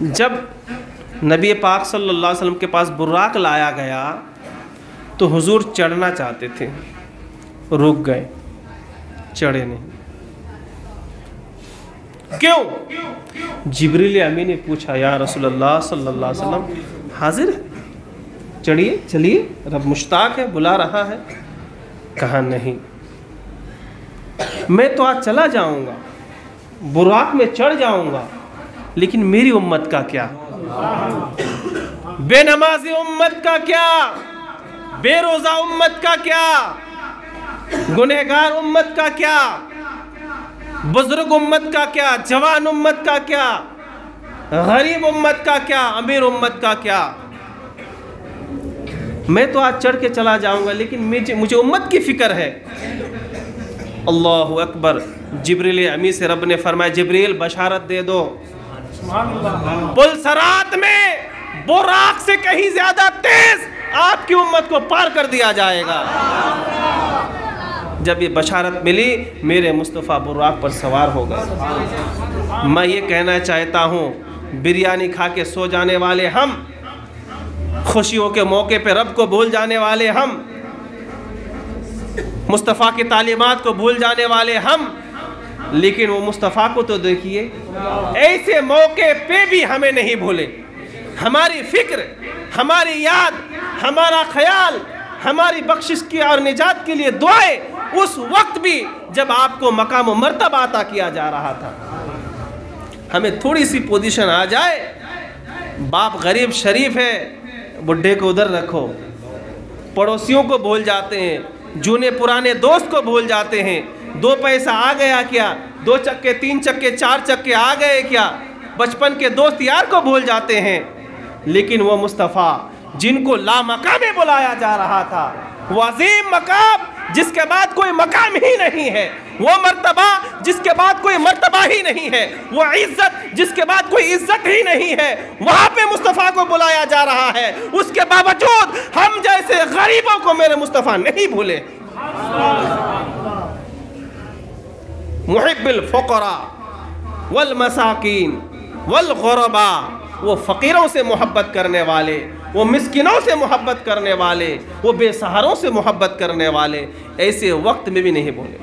जब नबी पाक सल्लल्लाहु अलैहि वसल्लम के पास बुर्राक लाया गया तो हुजूर चढ़ना चाहते थे, रुक गए, चढ़े नहीं। क्यों? जिब्रील अमीन ने पूछा, या रसूलल्लाह सल्लल्लाहु अलैहि वसल्लम हाजिर है, चढ़िए, चलिए, रब मुश्ताक है, बुला रहा है। कहा नहीं, मैं तो आज चला जाऊंगा, बुराक में चढ़ जाऊंगा, लेकिन मेरी उम्मत का क्या, बेनमाजी उम्मत का क्या, बेरोजा उम्मत का क्या, गुनहगार उम्मत का क्या, बुजुर्ग उम्मत का क्या, जवान उम्मत का क्या, गरीब उम्मत का क्या, अमीर उम्मत का क्या। मैं तो आज चढ़ के चला जाऊंगा, लेकिन मुझे उम्मत की फिक्र है। अल्लाहु अकबर। जिब्रील अमीन से रब ने फरमाया, जिब्रील बशारत दे दो, पुलसरात में बुराक से कहीं ज्यादा तेज आपकी उम्मत को पार कर दिया जाएगा। जब ये बशारत मिली, मेरे मुस्तफ़ा बुराक पर सवार हो गए। मैं ये कहना चाहता हूँ, बिरयानी खा के सो जाने वाले हम, खुशियों के मौके पे रब को भूल जाने वाले हम, मुस्तफ़ा की तालीमात को भूल जाने वाले हम, लेकिन वो मुस्तफ़ा को तो देखिए, ऐसे मौके पे भी हमें नहीं भूले। हमारी फिक्र, हमारी याद, हमारा ख्याल, हमारी बख्शिश की और निजात के लिए दुआएं उस वक्त भी जब आपको मकाम व मर्तबा अता किया जा रहा था। हमें थोड़ी सी पोजीशन आ जाए, बाप गरीब शरीफ है, बुढ़े को उधर रखो, पड़ोसियों को भूल जाते हैं, जूने पुराने दोस्त को भूल जाते हैं। 2 पैसा आ गया क्या, 2 चक्के 3 चक्के 4 चक्के आ गए क्या, बचपन के दोस्त यार को भूल जाते हैं। लेकिन वो मुस्तफ़ा जिनको लामकाम बुलाया जा रहा था, वो अजीम मकाम जिसके बाद कोई मकाम ही नहीं है, वो मर्तबा जिसके बाद कोई मर्तबा ही नहीं है, वो इज्जत जिसके बाद कोई इज्जत ही नहीं है, वहाँ पे मुस्तफ़ा को बुलाया जा रहा है। उसके बावजूद हम जैसे गरीबों को मेरे मुस्तफ़ा नहीं भूले। मुहिब्बिल फुक़रा वल मसाकीन वल गुरबा, वो फ़कीरों से मोहब्बत करने वाले, वो मिस्किनों से मोहब्बत करने वाले, वो बेसहारों से मोहब्बत करने वाले, ऐसे वक्त में भी नहीं बोले।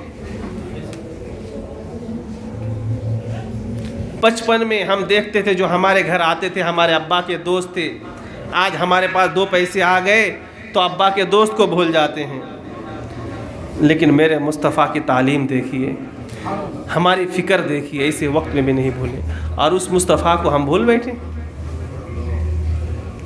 बचपन में हम देखते थे, जो हमारे घर आते थे, हमारे अब्बा के दोस्त थे। आज हमारे पास 2 पैसे आ गए तो अब्बा के दोस्त को भूल जाते हैं। लेकिन मेरे मुस्तफ़ा की तालीम देखिए, हमारी फ़िक्र देखिए, ऐसे वक्त में भी नहीं भूले। और उस मुस्तफ़ा को हम भूल बैठे।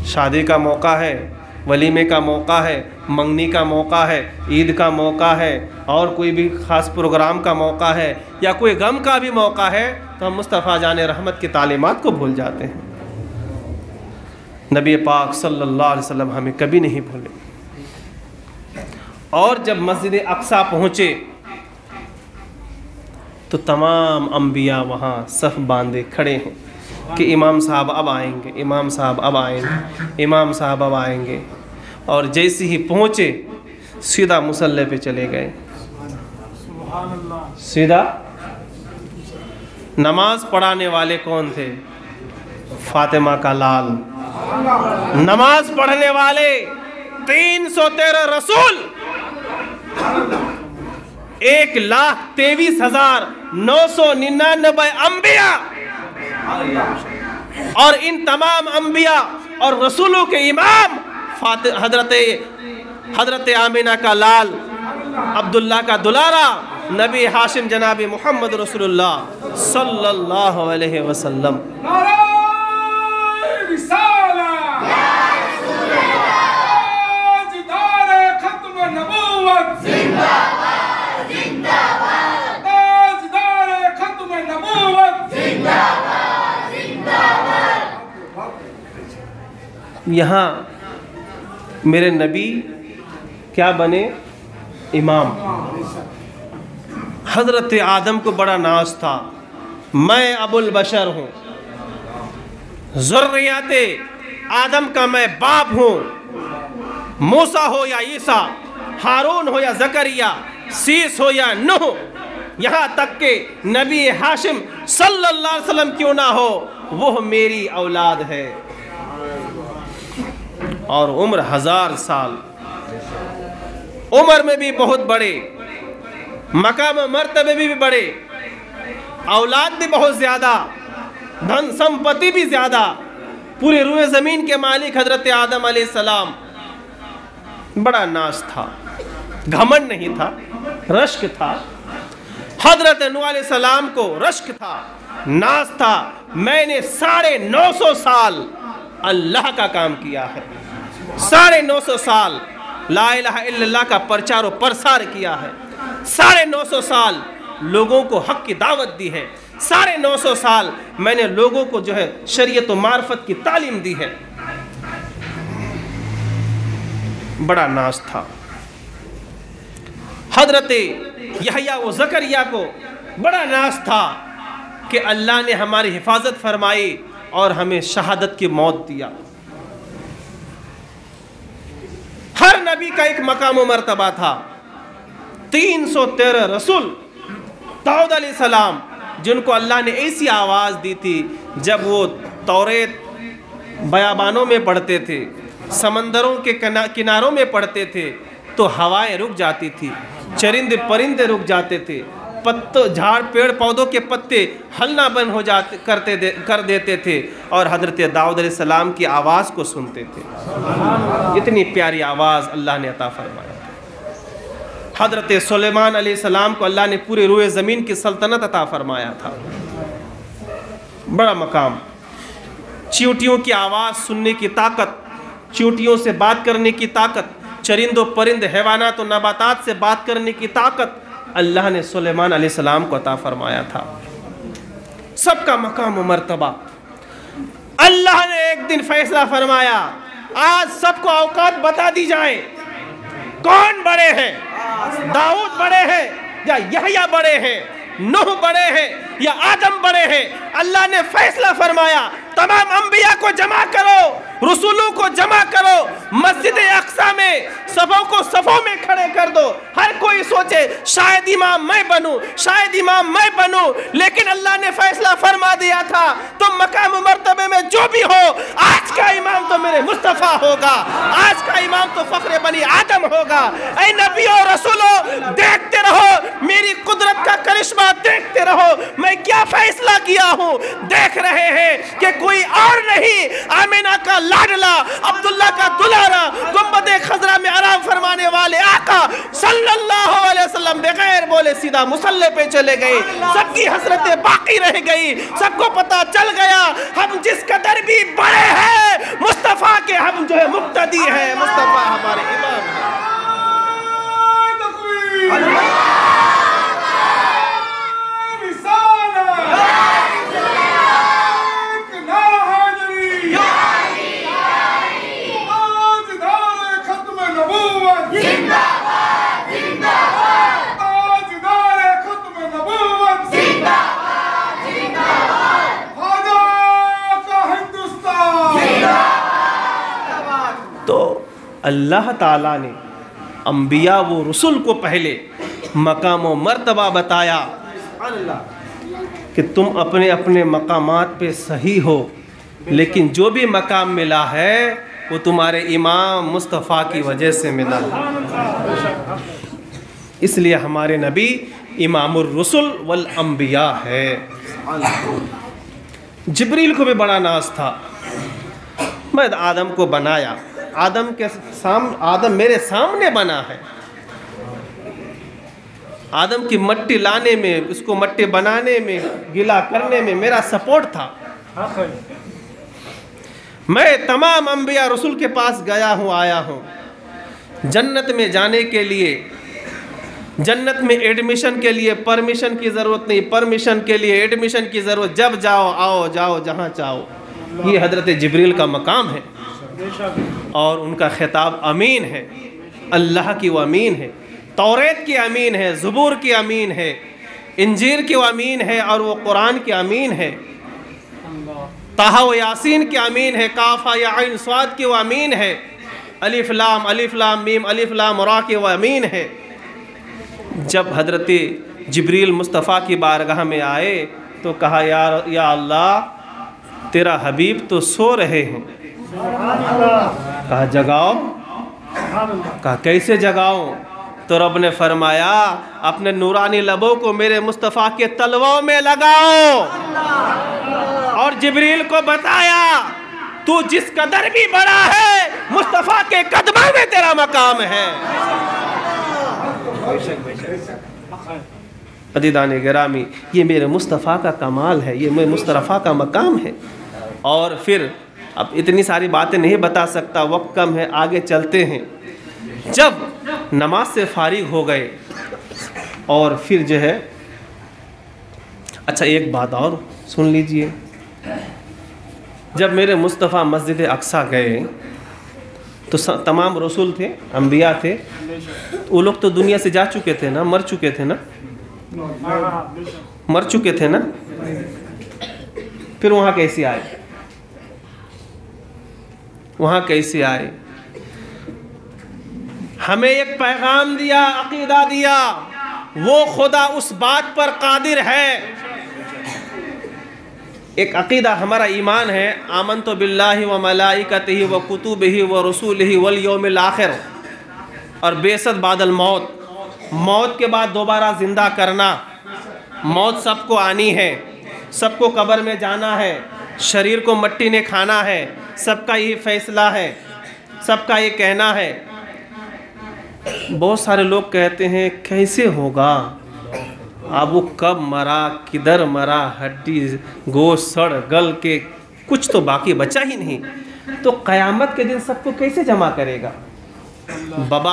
शादी का मौका है, वलीमे का मौका है, मंगनी का मौका है, ईद का मौका है, और कोई भी ख़ास प्रोग्राम का मौका है, या कोई गम का भी मौका है, तो हम मुस्तफ़ा जाने रहमत की तालीमात को भूल जाते हैं। नबी पाक सल्लल्लाहु अलैहि वसल्लम हमें कभी नहीं भूले। और जब मस्जिद अक्सा पहुँचे तो तमाम अम्बिया वहाँ सफ़ बांधे खड़े हैं कि इमाम साहब अब आएंगे, इमाम साहब अब आएंगे, इमाम साहब अब आएंगे। और जैसे ही पहुँचे सीधा मुसल्ले पे चले गए। सीधा नमाज पढ़ाने वाले कौन थे? फातिमा का लाल। नमाज पढ़ने वाले 313 रसूल, 1,23,999 अम्बिया, और इन तमाम अम्बिया और रसूलों के इमाम हजरत आमिना का लाल, अब्दुल्ला का दुलारा, नबी हाशिम जनाबी मोहम्मद रसूलुल्लाह सल्लल्लाहु अलैहि वसल्लम। यहाँ मेरे नबी क्या बने? इमाम। हज़रत आदम को बड़ा नाज था, मैं अबुल बशर हूँ, ज़ुर्रियते आदम का मैं बाप हूँ। मूसा हो या ईसा, हारून हो या ज़करिया, सीस हो या नूह, यहाँ तक के नबी हाशिम सल्लल्लाहु अलैहि वसल्लम क्यों ना हो, वो मेरी औलाद है। और उम्र 1000 साल, उम्र में भी बहुत बड़े, मकाम मर्तबे भी बड़े, औलाद भी बहुत ज़्यादा, धन संपत्ति भी ज़्यादा, पूरे रूए ज़मीन के मालिक हज़रत आदम अलैहिस्सलाम। बड़ा नाज था, घमंड नहीं था, रश्क था। हज़रत नूह अलैहिस्सलाम को रश्क था, नाज था। मैंने 950 साल अल्लाह का काम किया है, 950 साल ला इलाहा इल्लल्लाह का प्रचार और प्रसार किया है, 950 साल लोगों को हक की दावत दी है, 950 साल मैंने लोगों को जो है शरीयत और मार्फत की तालीम दी है। बड़ा नाज था। हजरत यहया व ज़करिया को बड़ा नाज था कि अल्लाह ने हमारी हिफाजत फरमाई और हमें शहादत की मौत दिया। हर नबी का एक मकाम व मर्तबा था। 313 रसूल, दाऊद अलैहिस्सलाम, जिनको अल्लाह ने ऐसी आवाज़ दी थी जब वो तौरेत बयाबानों में पढ़ते थे, समंदरों के किनारों में पढ़ते थे तो हवाएं रुक जाती थी, चरिंदे परिंदे रुक जाते थे, पत्तों झाड़ पेड़ पौधों के पत्ते हलना बंद हो जाते कर देते थे और हज़रत दाऊद अलैहिस्सलाम की आवाज़ को सुनते थे। इतनी प्यारी आवाज़ अल्लाह ने अता फरमाया। हज़रत सुलेमान अलैहिस्सलाम को अल्लाह ने पूरे रूए ज़मीन की सल्तनत अता फरमाया था। बड़ा मकाम। चींटियों की आवाज़ सुनने की ताकत, चींटियों से बात करने की ताकत, चरिंदों परिंद हैवानात और नबातात से बात करने की ताकत अल्लाह ने सुलेमान अलैहिस्सलाम को अता फरमाया था। सबका मकाम व मर्तबा। अल्लाह ने एक दिन फैसला फरमाया, आज सबको औकात बता दी जाए, कौन बड़े हैं, दाऊद बड़े हैं या यहया बड़े हैं, नूह बड़े हैं या आदम बड़े हैं। अल्लाह ने फैसला फरमाया, तमाम अंबिया को जमा करो, रसूलों को जमा करो, मस्जिद अक्सा में सफ़ों को सफ़ों में खड़े कर दो। हर कोई सोचे शायद इमाम मैं बनूं, शायद इमाम मैं बनूं, लेकिन अल्लाह ने फैसला फरमा दिया था तुम मकाम मर्तबे में जो भी हो, आज का इमाम तो मेरे मुस्तफ़ा होगा, आज का इमाम तो फ़ख्र बनी आदम होगा। ऐ नबियों रसूलों, देखते रहो मेरी कुदरत का करिश्मा, देखते रहो मैं क्या फैसला किया हूँ। देख रहे हैं कि कोई और नहीं, आमिना का लाडला, अब्दुल्ला का दुलारा, गुंबदे खजरा में आराम फरमाने वाले आका सल्लल्लाहु अलैहि वसल्लम बगैर बोले सीधा मुसल्ले पे चले गए। सबकी हसरतें बाकी रह गई, सबको पता चल गया हम जिस कदर भी बड़े हैं मुस्तफ़ा के, हम जो है मुक्तदी है, मुस्तफ़ा हमारे इमाम है। तो अल्लाह ताला ने अंबिया व रसूल को पहले मकाम व मर्तबा बताया कि तुम अपने अपने मकामात पे सही हो, लेकिन जो भी मकाम मिला है वो तुम्हारे इमाम मुस्तफ़ा की वजह से मिला है। इसलिए हमारे नबी इमामुर रसूल वल अंबिया है। जिब्रील को भी बड़ा नाज था, मैं आदम को बनाया, आदम मेरे सामने बना है। आदम की मट्टी लाने में, उसको मट्टी बनाने में, गीला करने में मेरा सपोर्ट था। मैं तमाम अंबिया रसूल के पास गया हूँ, आया हूँ। जन्नत में जाने के लिए, जन्नत में एडमिशन के लिए परमिशन की ज़रूरत नहीं, परमिशन के लिए एडमिशन की ज़रूरत, जब जाओ आओ जाओ जहाँ चाहो। ये हज़रत जिब्रील का मकाम है और उनका खिताब अमीन है। अल्लाह की वो अमीन है, तौरेत की अमीन है, ज़बूर की अमीन है, इंजीर की वो अमीन है और वो कुरान की अमीन है, ताहा व यासीन की अमीन है, काफ़ा या आइन स्वाद की वो अमीन है, अलिफ लाम मीम अलिफ लाम रा की वो अमीन है। जब हज़रत जिब्रील मुस्तफ़ा की बारगाह में आए तो कहा, या अल्लाह तेरा हबीब तो सो रहे हैं। कहा जगाओ, कहा कैसे जगाओ? तो रब ने फरमाया अपने नूरानी लबों को मेरे मुस्तफ़ा के तलवों में लगाओ। और जिब्रील को बताया तू जिस कदर भी बड़ा है, मुस्तफ़ा के कदमों में तेरा मकाम है। अदीदान गिरामी, ये मेरे मुस्तफ़ा का कमाल है, ये मेरे मुस्तफ़ा का मकाम है। और फिर अब इतनी सारी बातें नहीं बता सकता, वक्त कम है, आगे चलते हैं। जब नमाज से फारिग हो गए और फिर जो है, अच्छा एक बात और सुन लीजिए, जब मेरे मुस्तफ़ा मस्जिद अक्सा गए तो तमाम रसूल थे, अंबिया थे, वो लोग तो दुनिया से जा चुके थे ना, मर चुके थे ना, मर चुके थे ना। फिर वहाँ कैसे आए? वहाँ कैसे आए? हमें एक पैगाम दिया, अकीदा दिया, वो खुदा उस बात पर कादिर है। एक अकीदा हमारा ईमान है, आमनतु बिल्लाहि व मलाइकतिहि व कुतुबिहि व रसूलिहि वल यौमिल आखिर, और बेसद बादल मौत, मौत के बाद दोबारा ज़िंदा करना। मौत सबको आनी है, सबको कब्र में जाना है, शरीर को मट्टी ने खाना है, सबका ये फैसला है, सबका ये कहना है। बहुत सारे लोग कहते हैं कैसे होगा, अब वो कब मरा, किधर मरा, हड्डी गोश्त सड़ गल के कुछ तो बाकी बचा ही नहीं, तो क़यामत के दिन सबको कैसे जमा करेगा? बाबा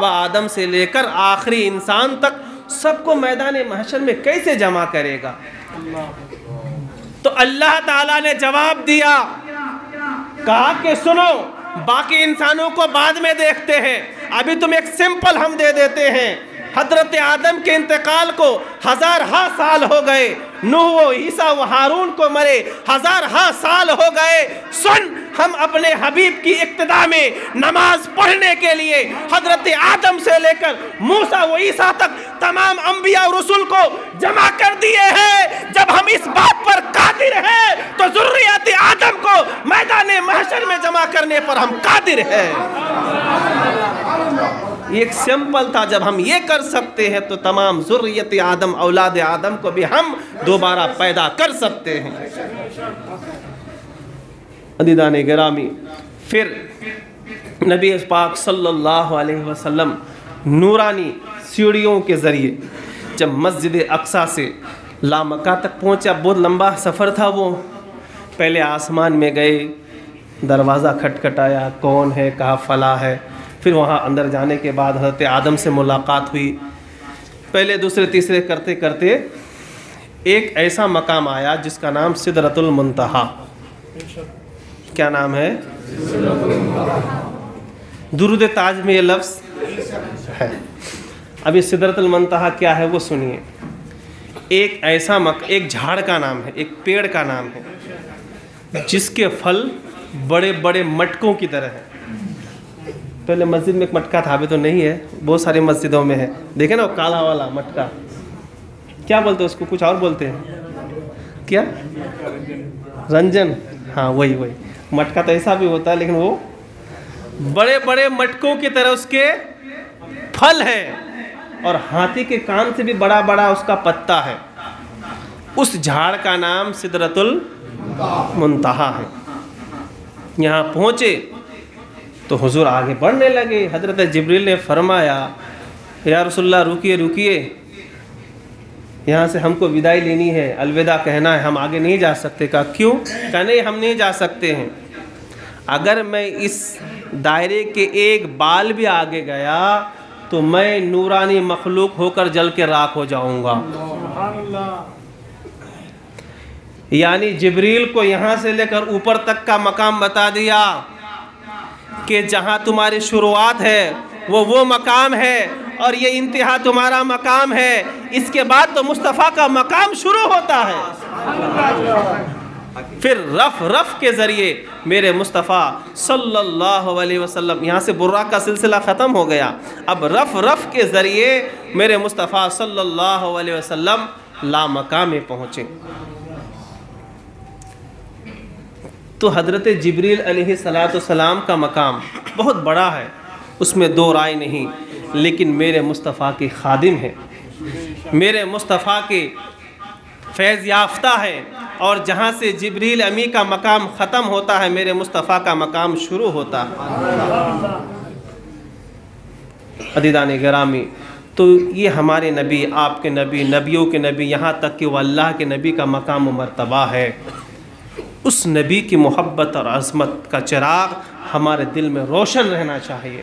आदम से लेकर आखिरी इंसान तक सबको मैदान महशर में कैसे जमा करेगा? तो अल्लाह ताला ने जवाब दिया, कहा कि सुनो, बाकी इंसानों को बाद में देखते हैं, अभी तुम एक सिंपल हम दे देते हैं। हजरत आदम के इंतकाल को 1000 साल हो गए, नूह व ईसा व हारून को मरे 1000 साल हो गए। सुन, हम अपने हबीब की इक्तिदा में नमाज पढ़ने के लिए हजरत आदम से लेकर मूसा व ईसा तक तमाम अंबिया और रसूल को जमा कर दिए हैं। जब हम इस बात पर कादिर हैं तो ज़ुर्रियत आदम को मैदान महशर में जमा करने पर हम कादिर हैं। एक सिंपल था, जब हम ये कर सकते हैं तो तमाम ज़ुर्रियत आदम, औलाद आदम को भी हम दोबारा पैदा कर सकते हैं। अदीदान गिरामी, फिर नबी पाक सल्लल्लाहु अलैहि वसल्लम नूरानी सीढ़ियों के ज़रिए जब मस्जिद अक्सा से लामका तक पहुंचा, बहुत लंबा सफ़र था वो। पहले आसमान में गए, दरवाज़ा खटखटाया, कौन है, कहा फला है। फिर वहाँ अंदर जाने के बाद हज़रत आदम से मुलाकात हुई। पहले दूसरे तीसरे करते करते एक ऐसा मकाम आया जिसका नाम सिदरतुल मुंतहा। क्या नाम है? दुरूद ताज में ये लफ्ज़ है। अब ये सिदरतुल मुंतहा क्या है वो सुनिए। एक ऐसा एक झाड़ का नाम है, एक पेड़ का नाम है, जिसके फल बड़े बड़े मटकों की तरह है। पहले मस्जिद में एक मटका था, अभी तो नहीं है, बहुत सारी मस्जिदों में है। देखे ना वो काला वाला मटका, क्या बोलते हैं उसको? कुछ और बोलते हैं क्या? रंजन, हाँ वही मटका तो ऐसा भी होता है, लेकिन वो बड़े बड़े मटकों की तरह उसके फल है और हाथी के कान से भी बड़ा बड़ा उसका पत्ता है। उस झाड़ का नाम सिदरतुल मुंतहा है। यहाँ पहुँचे तो हुजूर आगे बढ़ने लगे। हजरत जिब्रील ने फरमाया, या रसूलल्लाह रुकिए रुकिए, यहाँ से हमको विदाई लेनी है, अलविदा कहना है, हम आगे नहीं जा सकते। कहा क्यों? कहा नहीं, हम नहीं जा सकते हैं। अगर मैं इस दायरे के एक बाल भी आगे गया तो मैं नूरानी मखलूक होकर जल के राख हो जाऊंगा। यानी जिब्रील को यहाँ से लेकर ऊपर तक का मकाम बता दिया कि जहाँ तुम्हारी शुरुआत है वो मकाम है और ये इंतहा तुम्हारा मकाम है। इसके बाद तो मुस्तफ़ा का मकाम शुरू होता है। फिर रफ के ज़रिए मेरे मुस्तफ़ा सल्लल्लाहु अलैहि वसल्लम, यहाँ से बुर्राक का सिलसिला ख़त्म हो गया। अब रफ के ज़रिए मेरे मुस्तफ़ा सल्लल्लाहु अलैहि वसल्लम लामका में पहुँचे। तो हज़रत जिब्रील अलैहिस्सलाम का मकाम बहुत बड़ा है, उसमें दो राय नहीं। लेकिन मेरे मुस्तफ़ा के खादिम हैं, मेरे मुस्तफ़ा के फैज़ याफ्ता है, और जहाँ से जिब्रील अमी का मकाम ख़त्म होता है, मेरे मुस्तफ़ा का मकाम शुरू होता है। अदीदान गिरामी, तो ये हमारे नबी, आपके नबी, नबियों के नबी, यहाँ तक कि वो अल्लाह के नबी का मकाम व मर्तबा है। उस नबी की मोहब्बत और अज़मत का चिराग हमारे दिल में रोशन रहना चाहिए।